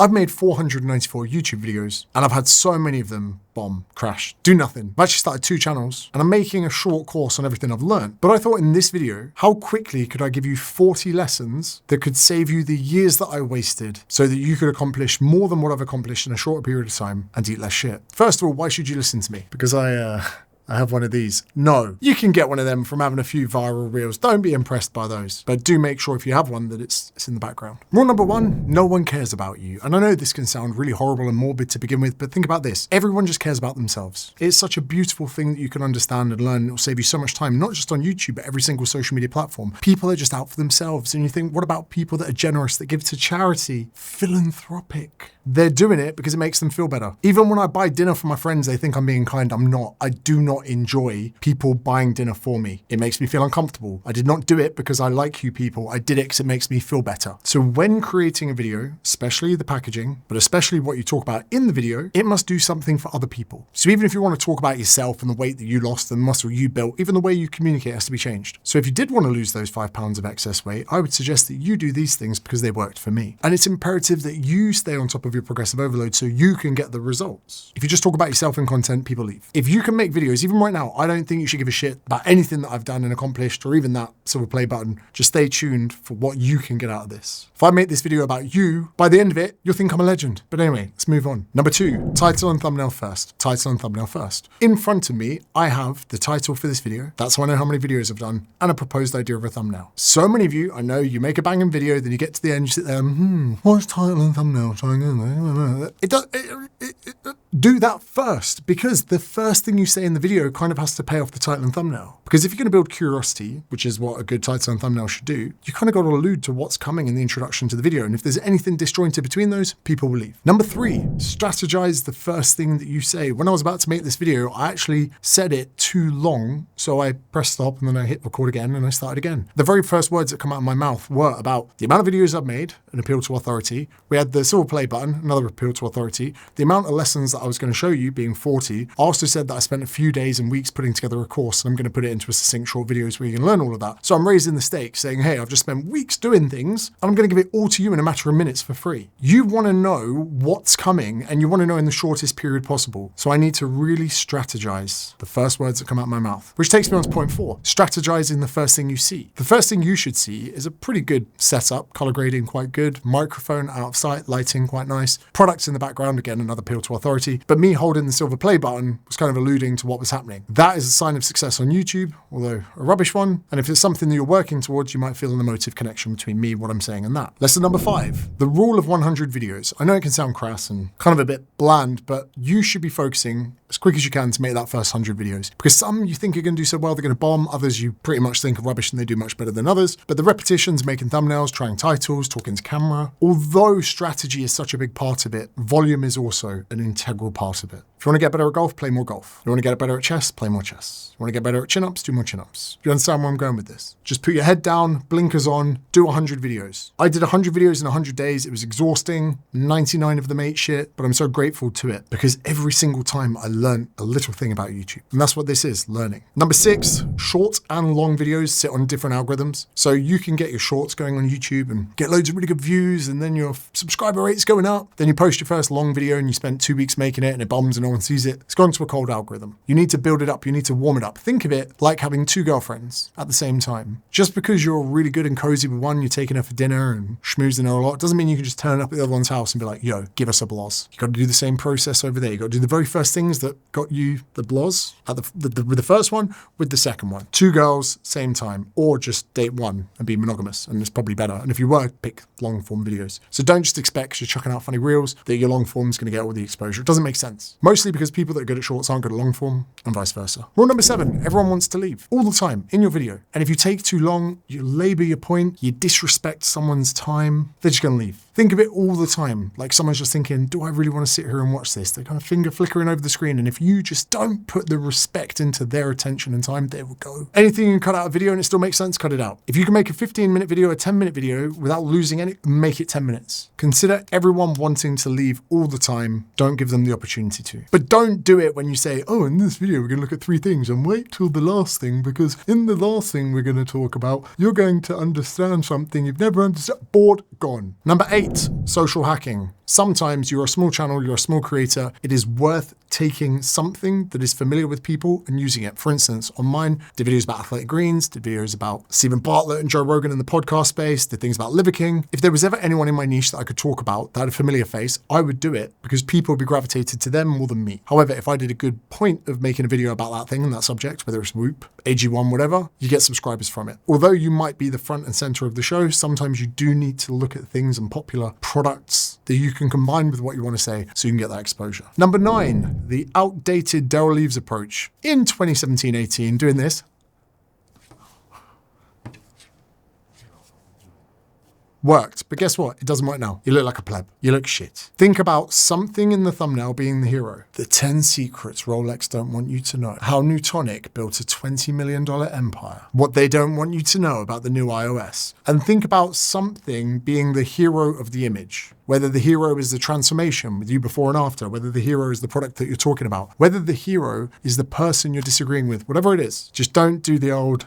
I've made 494 YouTube videos and I've had so many of them bomb, crash, do nothing. I've actually started 2 channels and I'm making a short course on everything I've learned. But I thought in this video, how quickly could I give you 40 lessons that could save you the years that I wasted so that you could accomplish more than what I've accomplished in a shorter period of time and eat less shit. First of all, why should you listen to me? Because I have one of these. No, you can get one of them from having a few viral reels. Don't be impressed by those, but do make sure if you have one that it's in the background. Rule number 1, no one cares about you. And I know this can sound really horrible and morbid to begin with, but think about this. Everyone just cares about themselves. It's such a beautiful thing that you can understand and learn. It will save you so much time, not just on YouTube, but every single social media platform. People are just out for themselves. And you think, what about people that are generous, that give to charity, philanthropic? They're doing it because it makes them feel better. Even when I buy dinner for my friends, they think I'm being kind. I'm not. I do not enjoy people buying dinner for me. It makes me feel uncomfortable. I did not do it because I like you people. I did it because it makes me feel better. So when creating a video, especially the packaging, but especially what you talk about in the video, it must do something for other people. So even if you want to talk about yourself and the weight that you lost and the muscle you built, even the way you communicate has to be changed. So if you did want to lose those 5 pounds of excess weight, I would suggest that you do these things because they worked for me. And it's imperative that you stay on top of your progressive overload so you can get the results. If you just talk about yourself in content, people leave. If you can make videos, even right now, I don't think you should give a shit about anything that I've done and accomplished or even that silver play button. Just stay tuned for what you can get out of this. If I make this video about you, by the end of it, you'll think I'm a legend. But anyway, let's move on. Number 2, title and thumbnail first. Title and thumbnail first. In front of me, I have the title for this video. That's how I know how many videos I've done and a proposed idea of a thumbnail. So many of you, I know you make a banging video, then you get to the end, you sit there, what's title and thumbnail? Do that first, because the first thing you say in the video kind of has to pay off the title and thumbnail. Because if you're going to build curiosity, which is what a good title and thumbnail should do, you kind of got to allude to what's coming in the introduction to the video. And if there's anything disjointed between those, people will leave. Number 3, strategize the first thing that you say. When I was about to make this video, I actually said it too long. So I pressed stop and then I hit record again and I started again. The very first words that come out of my mouth were about the amount of videos I've made, an appeal to authority. We had the silver play button, another appeal to authority. The amount of lessons that I was going to show you being 40. I also said that I spent a few days and weeks putting together a course and I'm going to put it into a succinct short videos where you can learn all of that. So I'm raising the stakes saying, hey, I've just spent weeks doing things and I'm going to give it all to you in a matter of minutes for free. You want to know what's coming and you want to know in the shortest period possible. So I need to really strategize the first words that come out of my mouth, which takes me on to point 4, strategizing the first thing you see. The first thing you should see is a pretty good setup, color grading quite good, microphone out of sight, lighting quite nice, products in the background, again, another appeal to authority, but me holding the silver play button was kind of alluding to what was happening. That is a sign of success on YouTube, although a rubbish one. And if it's something that you're working towards, you might feel an emotive connection between me, what I'm saying, and that. Lesson number 5, the rule of 100 videos. I know it can sound crass and kind of a bit bland, but you should be focusing as quick as you can to make that first 100 videos. Because some you think are going to do so well, they're going to bomb. Others you pretty much think are rubbish and they do much better than others. But the repetitions, making thumbnails, trying titles, talking to camera, although strategy is such a big part of it, volume is also an integral part of it. If you want to get better at golf, play more golf. You want to get better at chess, play more chess. You want to get better at chin-ups, do more chin-ups. Do you understand where I'm going with this? Just put your head down, blinkers on, do 100 videos. I did 100 videos in 100 days. It was exhausting. 99 of them ate shit, but I'm so grateful to it because every single time I learned a little thing about YouTube. And that's what this is, learning. Number 6, short and long videos sit on different algorithms. So you can get your shorts going on YouTube and get loads of really good views and then your subscriber rate's going up. Then you post your first long video and you spent 2 weeks making it and it bombs and no one sees it. It's gone to a cold algorithm. You need to build it up. You need to warm it up. Think of it like having 2 girlfriends at the same time. Just because you're really good and cozy with one, you're taking her for dinner and schmoozing her a lot, doesn't mean you can just turn up at the other one's house and be like, yo, give us a bloz. You got to do the same process over there. You got to do the very first things that got you the bloz with the first one, with the second one. 2 girls, same time, or just date one and be monogamous, and it's probably better. And if you were, pick long form videos. So don't just expect, because you're chucking out funny reels, that your long form is going to get all the exposure. It doesn't make sense. Mostly because people that are good at shorts aren't good at long form, and vice versa. Rule number 7, everyone wants to leave all the time in your video. And if you take too long, you labor your point, you disrespect someone's time, they're just going to leave. Think of it all the time. Like someone's just thinking, do I really want to sit here and watch this? They're kind of finger flickering over the screen. And if you just don't put the respect into their attention and time, they will go. Anything you can cut out a video and it still makes sense, cut it out. If you can make a 15-minute video, a 10-minute video without losing any, make it 10 minutes. Consider everyone wanting to leave all the time. Don't give them the opportunity to. But don't do it when you say, oh, in this video, we're going to look at 3 things and wait till the last thing, because in the last thing we're going to talk about, you're going to understand something you've never understood. Bored, gone. Number 8, social hacking. Sometimes you're a small channel, you're a small creator. It is worth taking something that is familiar with people and using it. For instance, on mine, did videos about athletic greens, did videos about Stephen Bartlett and Joe Rogan in the podcast space, did things about Liver King. If there was ever anyone in my niche that I could talk about that had a familiar face, I would do it because people would be gravitated to them more than me. However, if I did a good point of making a video about that thing and that subject, whether it's Whoop, AG1, whatever, you get subscribers from it. Although you might be the front and center of the show, sometimes you do need to look at things and popular products that you can combine with what you want to say so you can get that exposure. Number 9, the outdated Daryl Leaves approach. In 2017-18, doing this, worked, but guess what? It doesn't work now. You look like a pleb. You look shit. Think about something in the thumbnail being the hero. The 10 secrets Rolex don't want you to know. How Newtonic built a $20 million empire. What they don't want you to know about the new iOS. And think about something being the hero of the image. Whether the hero is the transformation with you before and after, whether the hero is the product that you're talking about, whether the hero is the person you're disagreeing with, whatever it is. Just don't do the old...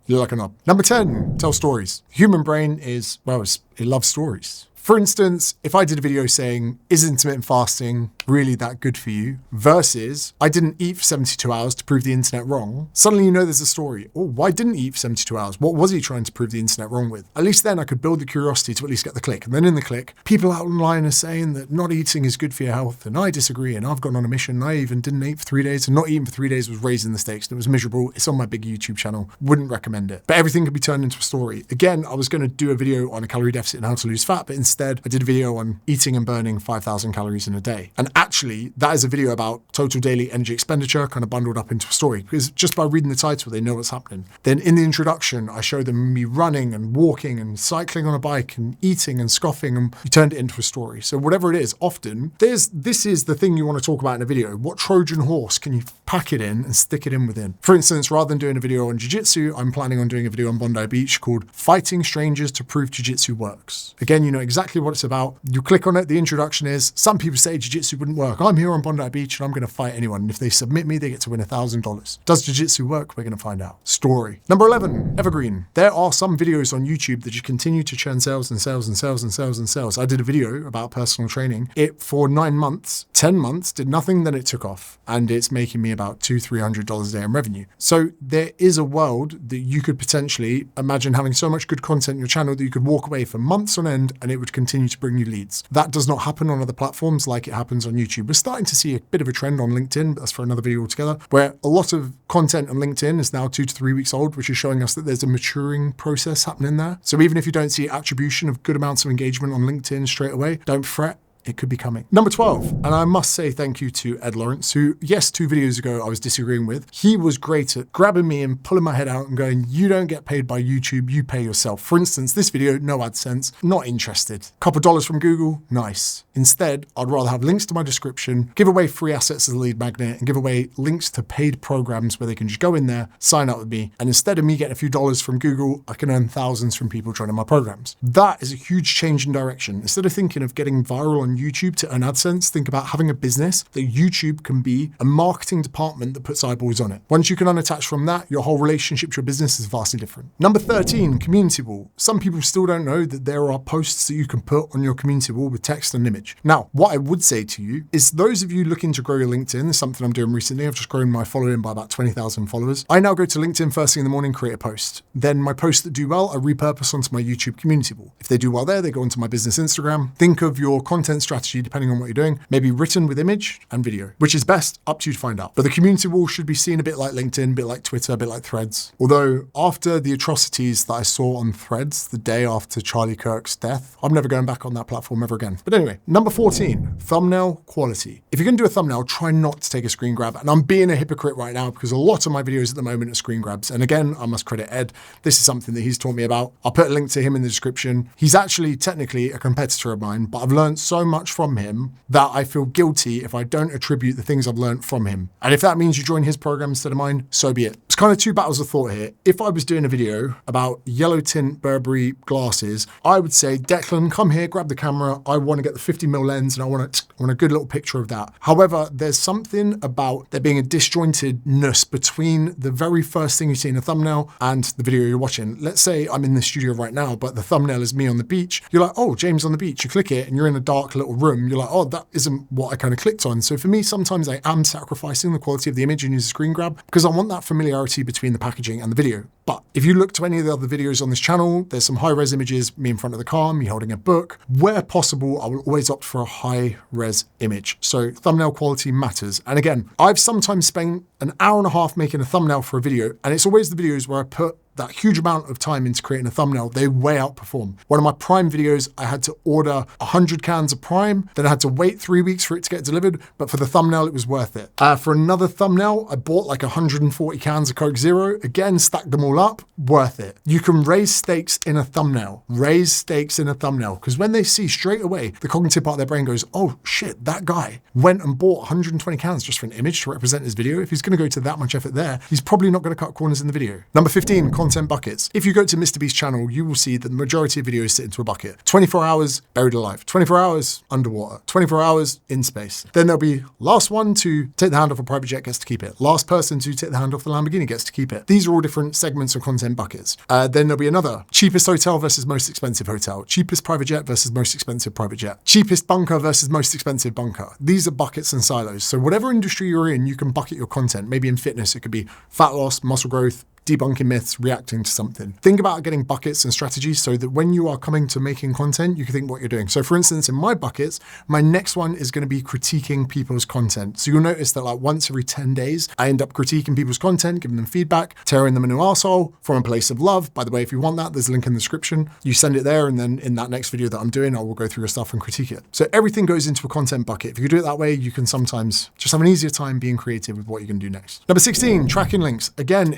You look like a knob. Number 10, tell stories. Human brain is, well, it loves stories. For instance, if I did a video saying, is intermittent fasting really that good for you? Versus, I didn't eat for 72 hours to prove the internet wrong. Suddenly you know there's a story. Oh, why didn't he eat for 72 hours? What was he trying to prove the internet wrong with? At least then I could build the curiosity to at least get the click. And then in the click, people out online are saying that not eating is good for your health. And I disagree. And I've gone on a mission. I even didn't eat for 3 days. And not eating for 3 days was raising the stakes. And it was miserable. It's on my big YouTube channel. Wouldn't recommend it. But everything can be turned into a story. Again, I was going to do a video on a calorie deficit and how to lose fat, but instead I did a video on eating and burning 5,000 calories in a day. And actually, that is a video about total daily energy expenditure kind of bundled up into a story, because just by reading the title, they know what's happening. Then in the introduction, I show them me running and walking and cycling on a bike and eating and scoffing, and you turned it into a story. So whatever it is, often this is the thing you want to talk about in a video. What Trojan horse can you pack it in and stick it in within? For instance, rather than doing a video on jiu-jitsu, I'm planning on doing a video on Bondi Beach called Fighting Strangers to Prove Jiu-Jitsu Works. Again, you know exactly what it's about. You click on it, the introduction is, some people say jiu-jitsu wouldn't work. I'm here on Bondi Beach and I'm going to fight anyone. And if they submit me, they get to win $1,000. Does jiu-jitsu work? We're going to find out. Story. Number 11, Evergreen. There are some videos on YouTube that just continue to churn sales and sales and sales and sales and sales. I did a video about personal training. It, for 9 months, 10 months, did nothing, then it took off. And it's making me about $200-300 a day in revenue. So there is a world that you could potentially imagine having so much good content in your channel that you could walk away for months on end and it would continue to bring you leads. That does not happen on other platforms like it happens on YouTube. We're starting to see a bit of a trend on LinkedIn, but that's for another video altogether, where a lot of content on LinkedIn is now 2 to 3 weeks old, which is showing us that there's a maturing process happening there. So even if you don't see attribution of good amounts of engagement on LinkedIn straight away, don't fret. It could be coming. Number 12, and I must say thank you to Ed Lawrence, who, yes, 2 videos ago I was disagreeing with. He was great at grabbing me and pulling my head out and going, you don't get paid by YouTube, you pay yourself. For instance, this video, no AdSense, not interested. Couple dollars from Google, nice. Instead, I'd rather have links to my description, give away free assets as a lead magnet, and give away links to paid programs where they can just go in there, sign up with me, and instead of me getting a few dollars from Google, I can earn thousands from people joining my programs. That is a huge change in direction. Instead of thinking of getting viral on YouTube to earn AdSense, think about having a business that YouTube can be a marketing department that puts eyeballs on it. Once you can unattach from that, your whole relationship to your business is vastly different. Number 13, community wall. Some people still don't know that there are posts that you can put on your community wall with text and image. Now, what I would say to you is those of you looking to grow your LinkedIn, is something I'm doing recently. I've just grown my following by about 20,000 followers. I now go to LinkedIn first thing in the morning, create a post. Then my posts that do well, I repurpose onto my YouTube community wall. If they do well there, they go onto my business Instagram. Think of your content strategy depending on what you're doing, maybe written with image and video, which is best, up to you to find out. But the community wall should be seen a bit like LinkedIn, a bit like Twitter, a bit like Threads. Although after the atrocities that I saw on Threads the day after Charlie Kirk's death, I'm never going back on that platform ever again. But anyway, number 14, thumbnail quality. If you're going to do a thumbnail, try not to take a screen grab. And I'm being a hypocrite right now because a lot of my videos at the moment are screen grabs. And again, I must credit Ed. This is something that he's taught me about. I'll put a link to him in the description. He's actually technically a competitor of mine, but I've learned so much from him that I feel guilty if I don't attribute the things I've learned from him. And if that means you join his program instead of mine, so be it. kind of two battles of thought here. If I was doing a video about yellow tint Burberry glasses, I would say, Declan, come here, grab the camera. I want to get the 50mm lens and I want a good little picture of that. However, there's something about there being a disjointedness between the very first thing you see in a thumbnail and the video you're watching. Let's say I'm in the studio right now, but the thumbnail is me on the beach. You're like, oh, James on the beach. You click it and you're in a dark little room. You're like, oh, that isn't what I kind of clicked on. So for me, sometimes I am sacrificing the quality of the image and use a screen grab because I want that familiarity between the packaging and the video. But if you look to any of the other videos on this channel, there's some high-res images, me in front of the car, me holding a book. Where possible, I will always opt for a high-res image. So thumbnail quality matters. And again, I've sometimes spent an hour and a half making a thumbnail for a video, and it's always the videos where I put that huge amount of time into creating a thumbnail. They way outperform. One of my Prime videos, I had to order 100 cans of Prime, then I had to wait 3 weeks for it to get delivered, but for the thumbnail, it was worth it. For another thumbnail, I bought like 140 cans of Coke Zero, again, stacked them all up, worth it. You can raise stakes in a thumbnail. Raise stakes in a thumbnail, because when they see straight away, the cognitive part of their brain goes, oh shit, that guy went and bought 120 cans just for an image to represent his video. If he's gonna go to that much effort there, he's probably not gonna cut corners in the video. Number 15, content buckets. If you go to Mr. Beast's channel, you will see that the majority of videos sit into a bucket. 24 hours buried alive, 24 hours underwater, 24 hours in space. Then there'll be last one to take the hand off a private jet gets to keep it. Last person to take the hand off the Lamborghini gets to keep it. These are all different segments of content buckets. Then there'll be another cheapest hotel versus most expensive hotel, cheapest private jet versus most expensive private jet, cheapest bunker versus most expensive bunker. These are buckets and silos. So whatever industry you're in, you can bucket your content. Maybe in fitness, it could be fat loss, muscle growth, debunking myths, reacting to something. Think about getting buckets and strategies so that when you are coming to making content, you can think what you're doing. So for instance, in my buckets, my next one is going to be critiquing people's content. So you'll notice that like once every 10 days, I end up critiquing people's content, giving them feedback, tearing them a new arsehole from a place of love. By the way, if you want that, there's a link in the description. You send it there, and then in that next video that I'm doing, I will go through your stuff and critique it. So everything goes into a content bucket. If you do it that way, you can sometimes just have an easier time being creative with what you can do next. Number 16, tracking links. Again,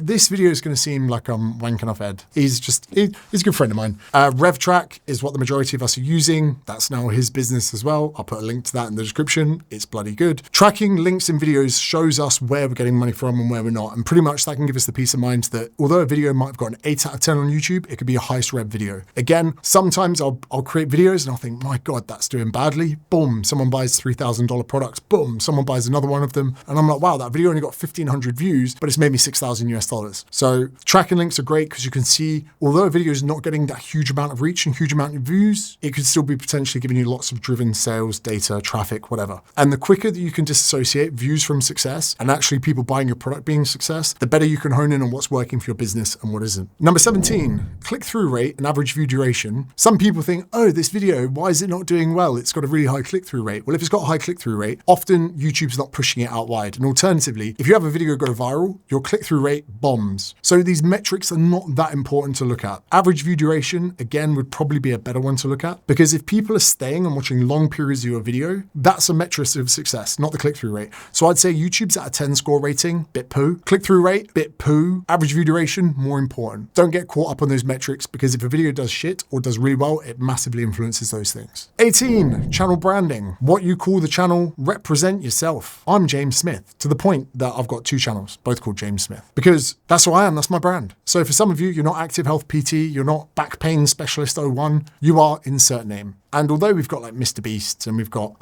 this video is going to seem like I'm wanking off Ed. He's a good friend of mine. RevTrack is what the majority of us are using. That's now his business as well. I'll put a link to that in the description. It's bloody good. Tracking links in videos shows us where we're getting money from and where we're not. And pretty much that can give us the peace of mind that although a video might have got an 8 out of 10 on YouTube, it could be a highest rev video. Again, sometimes I'll create videos and I'll think, my God, that's doing badly. Boom, someone buys $3,000 products. Boom, someone buys another one of them. And I'm like, wow, that video only got 1,500 views, but it's made me $6,000 US. So tracking links are great because you can see, although a video is not getting that huge amount of reach and huge amount of views, it could still be potentially giving you lots of driven sales, data, traffic, whatever. And the quicker that you can disassociate views from success and actually people buying your product being success, the better you can hone in on what's working for your business and what isn't. Number 17, click-through rate and average view duration. Some people think, oh, this video, why is it not doing well? It's got a really high click-through rate. Well, if it's got a high click-through rate, often YouTube's not pushing it out wide. And alternatively, if you have a video go viral, your click-through rate bombs. So these metrics are not that important to look at. Average view duration, again, would probably be a better one to look at because if people are staying and watching long periods of your video, that's a metric of success, not the click-through rate. So I'd say YouTube's at a 10 score rating, bit poo. Click-through rate, bit poo. Average view duration, more important. Don't get caught up on those metrics because if a video does shit or does really well, it massively influences those things. 18, channel branding. What you call the channel, represent yourself. I'm James Smith, to the point that I've got 2 channels, both called James Smith, because that's who I am, that's my brand. So for some of you, you're not Active Health PT, you're not Back Pain Specialist 01, you are insert name. And although we've got like Mr. Beast and we've got,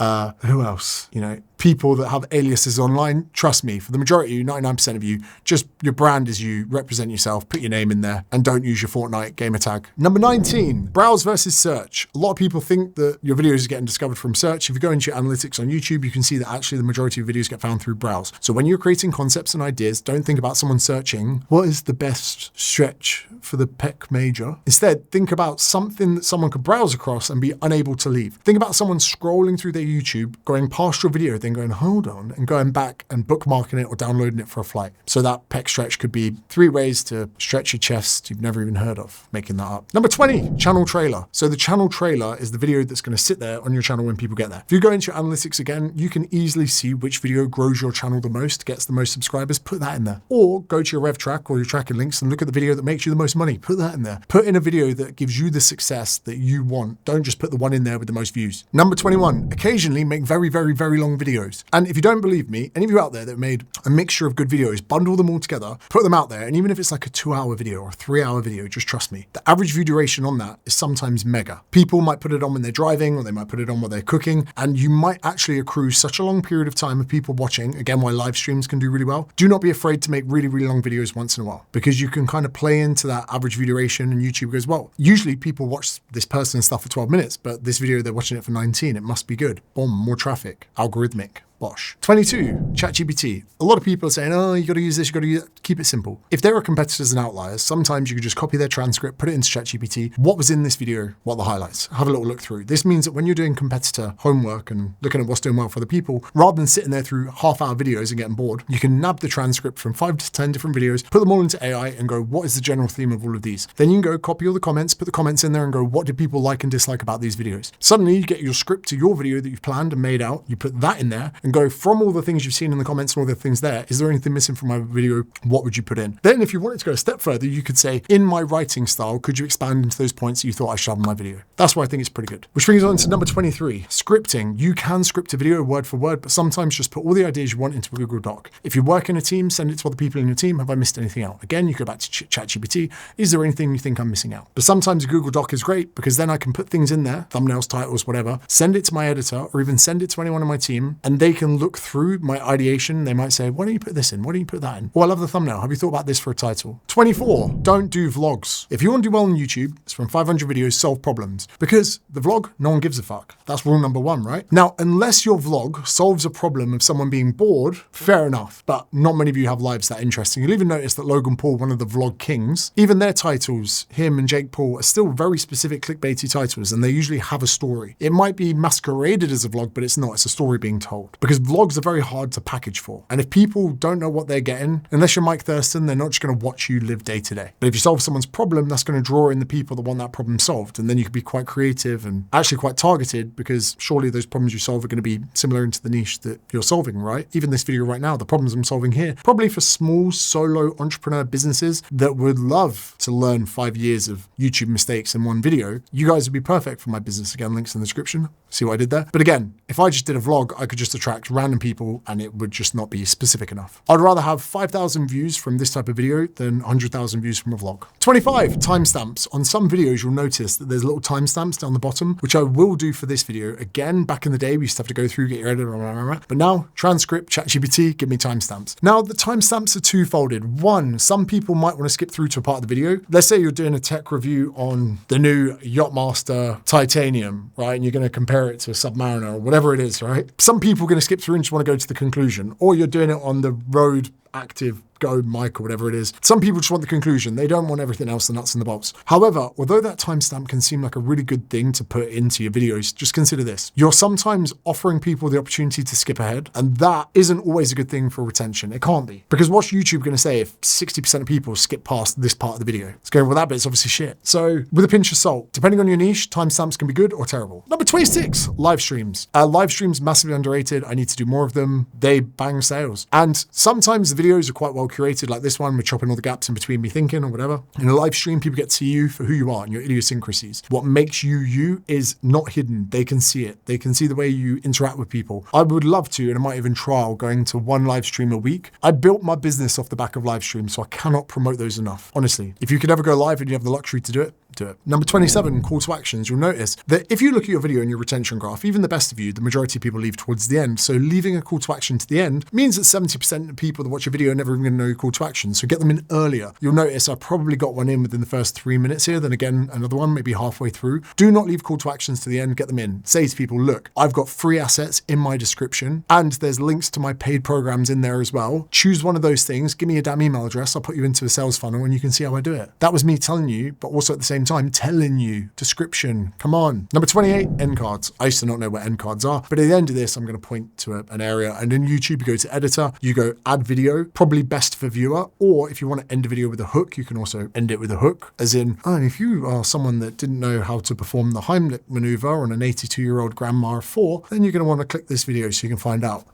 who else? You know, people that have aliases online, trust me, for the majority of you, 99% of you, just your brand is you, represent yourself, put your name in there, and don't use your Fortnite gamer tag. Number 19, browse versus search. A lot of people think that your videos are getting discovered from search. If you go into your analytics on YouTube, you can see that actually the majority of videos get found through browse. So when you're creating concepts and ideas, don't think about someone searching, what is the best stretch for the pec major? Instead, think about something that someone could browse across and be unable to leave. Think about someone scrolling through their YouTube, going past your video, then going, hold on, and going back and bookmarking it or downloading it for a flight. So that pec stretch could be 3 ways to stretch your chest you've never even heard of, making that up. Number 20, channel trailer. So the channel trailer is the video that's going to sit there on your channel when people get there. If you go into your analytics again, you can easily see which video grows your channel the most, gets the most subscribers, put that in there. Or go to your RevTrack or your tracking links and look at the video that makes you the most money, put that in there. Put in a video that gives you the success that you want. Don't just put the one one in there with the most views. Number 21, occasionally make very, very, very long videos. And if you don't believe me, any of you out there that made a mixture of good videos, bundle them all together, put them out there. And even if it's like a 2-hour video or a 3-hour video, just trust me, the average view duration on that is sometimes mega. People might put it on when they're driving, or they might put it on while they're cooking, and you might actually accrue such a long period of time of people watching. Again, why live streams can do really well. Do not be afraid to make really, really long videos once in a while, because you can kind of play into that average view duration, and YouTube goes, well, usually people watch this person's stuff for 12 minutes, but this video, they're watching it for 19. It must be good. Boom, more traffic, algorithmic. Bosh. 22, ChatGPT. A lot of people are saying, oh, you got to use this, you got to keep it simple. If there are competitors and outliers, sometimes you can just copy their transcript, put it into ChatGPT. What was in this video? What are the highlights? Have a little look through. This means that when you're doing competitor homework and looking at what's doing well for the people, rather than sitting there through half-hour videos and getting bored, you can nab the transcript from 5 to 10 different videos, put them all into AI and go, what is the general theme of all of these? Then you can go copy all the comments, put the comments in there and go, what did people like and dislike about these videos? Suddenly you get your script to your video that you've planned and made out, you put that in there and go, from all the things you've seen in the comments and all the things there, is there anything missing from my video? What would you put in? Then if you wanted to go a step further, you could say, in my writing style, could you expand into those points that you thought I should have in my video? That's why I think it's pretty good. Which brings us on to number 23, scripting. You can script a video word for word, but sometimes just put all the ideas you want into a Google Doc. If you work in a team, send it to other people in your team. Have I missed anything out? Again, you go back to ChatGPT. Is there anything you think I'm missing out? But sometimes a Google Doc is great because then I can put things in there, thumbnails, titles, whatever, send it to my editor or even send it to anyone on my team, and they can look through my ideation. They might say, why don't you put this in? Why don't you put that in? Oh, I love the thumbnail. Have you thought about this for a title? 24, don't do vlogs. If you want to do well on YouTube, it's from 500 videos, solve problems. Because the vlog, no one gives a fuck. That's rule number 1, right? Now, unless your vlog solves a problem of someone being bored, fair enough, but not many of you have lives that interesting. You'll even notice that Logan Paul, one of the vlog kings, even their titles, him and Jake Paul, are still very specific clickbaity titles, and they usually have a story. It might be masqueraded as a vlog, but it's not. It's a story being told. Because vlogs are very hard to package for. And if people don't know what they're getting, unless you're Mike Thurston, they're not just going to watch you live day to day. But if you solve someone's problem, that's going to draw in the people that want that problem solved. And then you can be quite creative and actually quite targeted, because surely those problems you solve are going to be similar into the niche that you're solving, right? Even this video right now, the problems I'm solving here, probably for small solo entrepreneur businesses that would love to learn 5 years of YouTube mistakes in one video. You guys would be perfect for my business. Again, links in the description. See what I did there? But again, if I just did a vlog, I could just attract random people and it would just not be specific enough. I'd rather have 5,000 views from this type of video than 100,000 views from a vlog. 25, timestamps. On some videos, you'll notice that there's little timestamps down the bottom, which I will do for this video. Again, back in the day, we used to have to go through, get your editor, blah, blah, blah. But now, transcript, ChatGPT, give me timestamps. Now, the timestamps are two-folded. One, some people might want to skip through to a part of the video. Let's say you're doing a tech review on the new Yachtmaster Titanium, right? And you're going to compare it to a Submariner or whatever it is, right? Some people are going to skip through and just want to go to the conclusion, or you're doing it on the Rode Active Go mic or whatever it is. Some people just want the conclusion. They don't want everything else, the nuts and the bolts. However, although that timestamp can seem like a really good thing to put into your videos, just consider this. You're sometimes offering people the opportunity to skip ahead, and that isn't always a good thing for retention. It can't be. Because what's YouTube going to say if 60% of people skip past this part of the video? It's going, well, that bit's obviously shit. So with a pinch of salt, depending on your niche, timestamps can be good or terrible. Number 26, live streams. Live streams, massively underrated. I need to do more of them. They bang sales. And sometimes the videos are quite well curated, like this one. We're chopping all the gaps in between me thinking or whatever. In a live stream, people get to see you for who you are and your idiosyncrasies. What makes you you is not hidden. They can see it. They can see the way you interact with people. I would love to, and I might even trial going to one live stream a week. I built my business off the back of live streams, so I cannot promote those enough. Honestly, if you could ever go live and you have the luxury to do it, do it. Number 27, call to actions. You'll notice that if you look at your video and your retention graph, even the best of you, the majority of people leave towards the end. So leaving a call to action to the end means that 70% of people that watch your video are never even going to know your call to action. So get them in earlier. You'll notice I probably got one in within the first 3 minutes here. Then again, another one, maybe halfway through. Do not leave call to actions to the end. Get them in. Say to people, look, I've got free assets in my description and there's links to my paid programs in there as well. Choose one of those things. Give me a damn email address. I'll put you into a sales funnel and you can see how I do it. That was me telling you, but also at the same time, telling you. Description. Come on. Number 28, end cards. I used to not know what end cards are, but at the end of this, I'm going to point to an area. And in YouTube, you go to editor, you go add video, probably best for viewer. Or if you want to end a video with a hook, you can also end it with a hook. As in, and if you are someone that didn't know how to perform the Heimlich maneuver on an 82-year-old grandma of 4, then you're going to want to click this video so you can find out.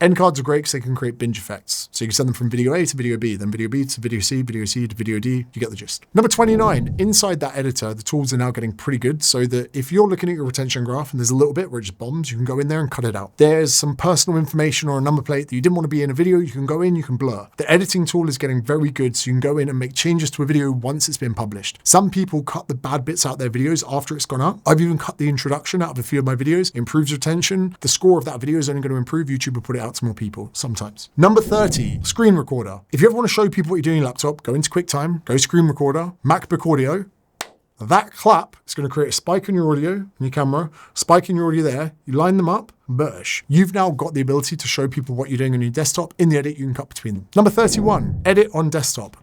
End cards are great because they can create binge effects. So you can send them from video A to video B, then video B to video C to video D. You get the gist. Number 29, inside that editor, the tools are now getting pretty good so that if you're looking at your retention graph and there's a little bit where it just bombs, you can go in there and cut it out. There's some personal information or a number plate that you didn't want to be in a video, you can go in, you can blur. The editing tool is getting very good, so you can go in and make changes to a video once it's been published. Some people cut the bad bits out their videos after it's gone up. I've even cut the introduction out of a few of my videos. It improves retention. The score of that video is only going to improve. YouTube will put it out to more people sometimes. Number 30, screen recorder. If you ever want to show people what you do on your laptop, go into QuickTime, go screen recorder, MacBook audio. That clap is going to create a spike in your audio, in your camera, spike in your audio there. You line them up, bush. You've now got the ability to show people what you're doing on your desktop. In the edit, you can cut between them. Number 31, edit on desktop.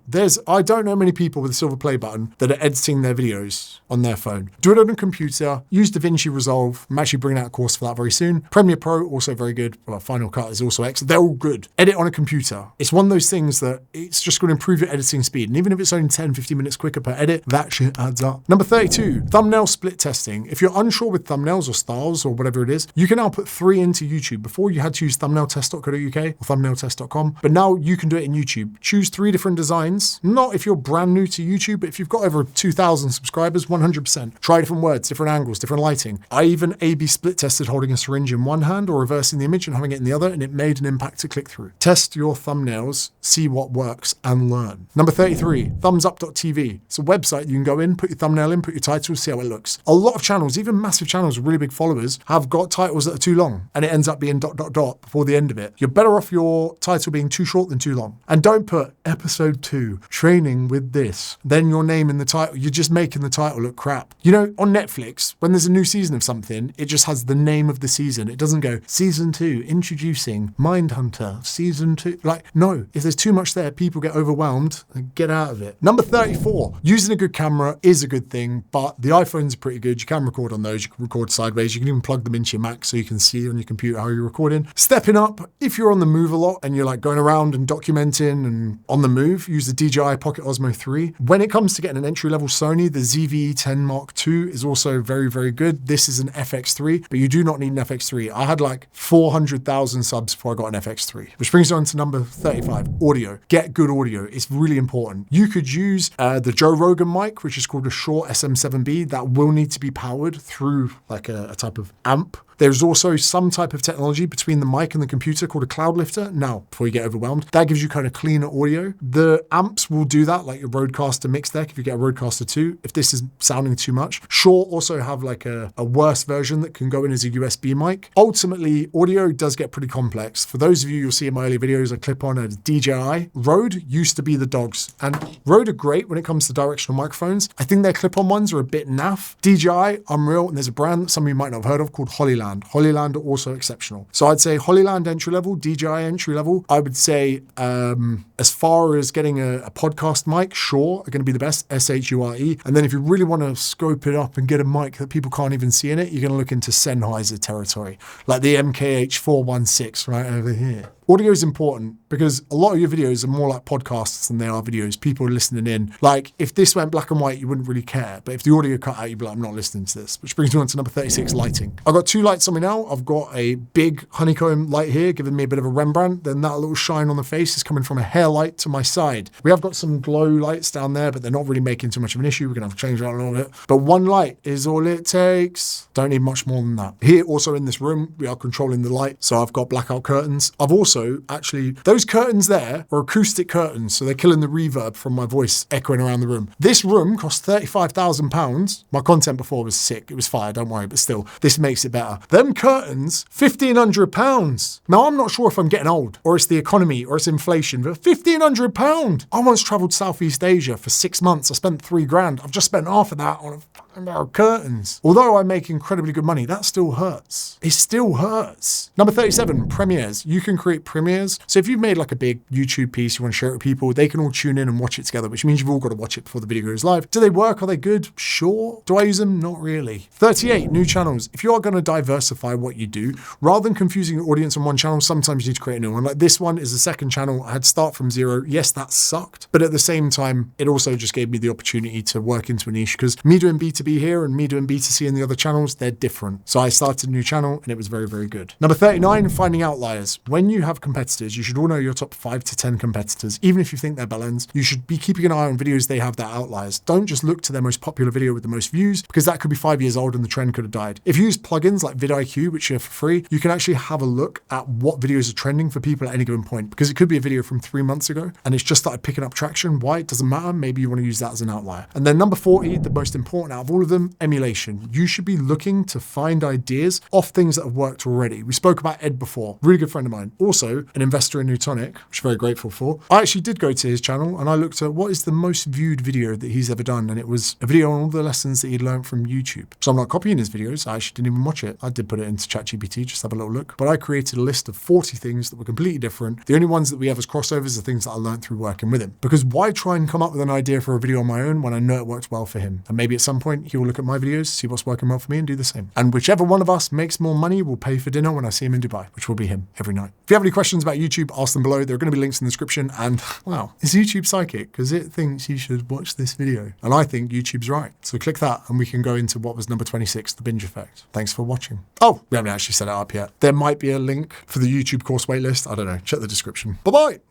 I don't know many people with a silver play button that are editing their videos on their phone. Do it on a computer, use DaVinci Resolve. I'm actually bringing out a course for that very soon. Premiere Pro, also very good. Well, Final Cut is also excellent. They're all good. Edit on a computer. It's one of those things that it's just going to improve your editing speed. And even if it's only 10, 15 minutes quicker per edit, that shit adds up. Number 32, thumbnail split testing. If you're unsure with thumbnails or styles or whatever it is, you can now put 3 into YouTube. Before you had to use thumbnailtest.co.uk or thumbnailtest.com, but now you can do it in YouTube. Choose 3 different designs. Not if you're brand new to YouTube, but if you've got over 2,000 subscribers, 100%. Try different words, different angles, different lighting. I even A/B split tested holding a syringe in one hand or reversing the image and having it in the other, and it made an impact to click through. Test your thumbnails, see what works, and learn. Number 33, thumbsup.tv. It's a website you can go in, put your thumbnail in, put your title, see how it looks. A lot of channels, even massive channels with really big followers, have got titles that are too long, and it ends up being ... before the end of it. You're better off your title being too short than too long. And don't put episode 2, training with this, then your name in the title. You're just making the title look crap. You know, on Netflix, when there's a new season of something, it just has the name of the season. It doesn't go season 2, introducing Mindhunter, season 2. Like, no, if there's too much there, people get overwhelmed and get out of it. Number 34, using a good camera is a good thing, but the iPhones are pretty good. You can record on those. You can record sideways. You can even plug them into your Mac so you can see on your computer how you're recording. Stepping up, if you're on the move a lot and you're like going around and documenting and on the move, use the DJI Pocket Osmo 3. When it comes to getting an entry-level Sony, the ZV-E10 Mark II is also very, very good. This is an FX3, but you do not need an FX3. I had like 400,000 subs before I got an FX3, which brings me on to number 35, audio. Get good audio. It's really important. You could use the Joe Rogan mic, which is called a Shure SM7B. That will need to be powered through like a type of amp. There's also some type of technology between the mic and the computer called a cloud lifter. Now, before you get overwhelmed, that gives you kind of cleaner audio. The amps will do that, like your Rodecaster mix deck, if you get a Rodecaster 2, if this is sounding too much. Shure also have like a worse version that can go in as a USB mic. Ultimately, audio does get pretty complex. For those of you, you'll see in my early videos, I clip on a DJI. Rode used to be the dogs, and Rode are great when it comes to directional microphones. I think their clip-on ones are a bit naff. DJI, Unreal, and there's a brand that some of you might not have heard of called Holyland. Holyland are also exceptional. So I'd say Holyland entry level, DJI entry level. I would say as far as getting a podcast mic, Shure are going to be the best, SHURE. And then if you really want to scope it up and get a mic that people can't even see in it, you're going to look into Sennheiser territory, like the MKH416 right over here. Audio is important because a lot of your videos are more like podcasts than they are videos. People are listening in. Like, if this went black and white, you wouldn't really care. But if the audio cut out, you'd be like, I'm not listening to this. Which brings me on to number 36, lighting. I've got 2 lights on me now. I've got a big honeycomb light here, giving me a bit of a Rembrandt. Then that little shine on the face is coming from a hair light to my side. We have got some glow lights down there, but they're not really making too much of an issue. We're going to have to change that a little bit. But 1 light is all it takes. Don't need much more than that. Here, also in this room, we are controlling the light. So I've got blackout curtains. I've also actually, those curtains there are acoustic curtains, so they're killing the reverb from my voice echoing around the room. This room cost £35,000. My content before was sick. It was fire, don't worry, but still, this makes it better. Them curtains, £1,500. Now, I'm not sure if I'm getting old, or it's the economy, or it's inflation, but £1,500. I once traveled Southeast Asia for 6 months. I spent £3,000. I've just spent half of that on a fucking pair of curtains. Although I make incredibly good money, that still hurts. It still hurts. Number 37, premieres. You can create premieres. So if you've made like a big YouTube piece, you want to share it with people, they can all tune in and watch it together, which means you've all got to watch it before the video goes live. Do they work? Are they good? Sure. Do I use them? Not really. 38, new channels. If you are going to diversify what you do, rather than confusing your audience on one channel, sometimes you need to create a new one. Like this one is the second channel. I had to start from 0. Yes, that sucked. But at the same time, it also just gave me the opportunity to work into a niche, because me doing B2B B2B here and me doing B2C in the other channels, they're different. So I started a new channel and it was very, very good. Number 39, finding outliers. When you have competitors, you should all know your top 5 to 10 competitors. Even if you think they're bellends, you should be keeping an eye on videos they have that are outliers. Don't just look to their most popular video with the most views, because that could be 5 years old and the trend could have died. If you use plugins like vidIQ, which are for free, you can actually have a look at what videos are trending for people at any given point, because it could be a video from 3 months ago and it's just started picking up traction. Why? It doesn't matter. Maybe you want to use that as an outlier. And then number 40, the most important out of all of them, emulation. You should be looking to find ideas off things that have worked already. We spoke about Ed before, really good friend of mine, also an investor in Newtonic, which I'm very grateful for. I actually did go to his channel and I looked at what is the most viewed video that he's ever done, and it was a video on all the lessons that he'd learned from YouTube. So I'm not copying his videos. I actually didn't even watch it. I did put it into ChatGPT, just have a little look. But I created a list of 40 things that were completely different. The only ones that we have as crossovers are things that I learned through working with him. Because why try and come up with an idea for a video on my own when I know it works well for him? And maybe at some point he will look at my videos, see what's working well for me and do the same. And whichever one of us makes more money will pay for dinner when I see him in Dubai, which will be him every night. If you have any questions about YouTube, ask them below. There are going to be links in the description. And wow, is YouTube psychic? Because it thinks you should watch this video. And I think YouTube's right. So click that and we can go into what was number 26, the binge effect. Thanks for watching. Oh, we haven't actually set it up yet. There might be a link for the YouTube course waitlist. I don't know. Check the description. Bye-bye.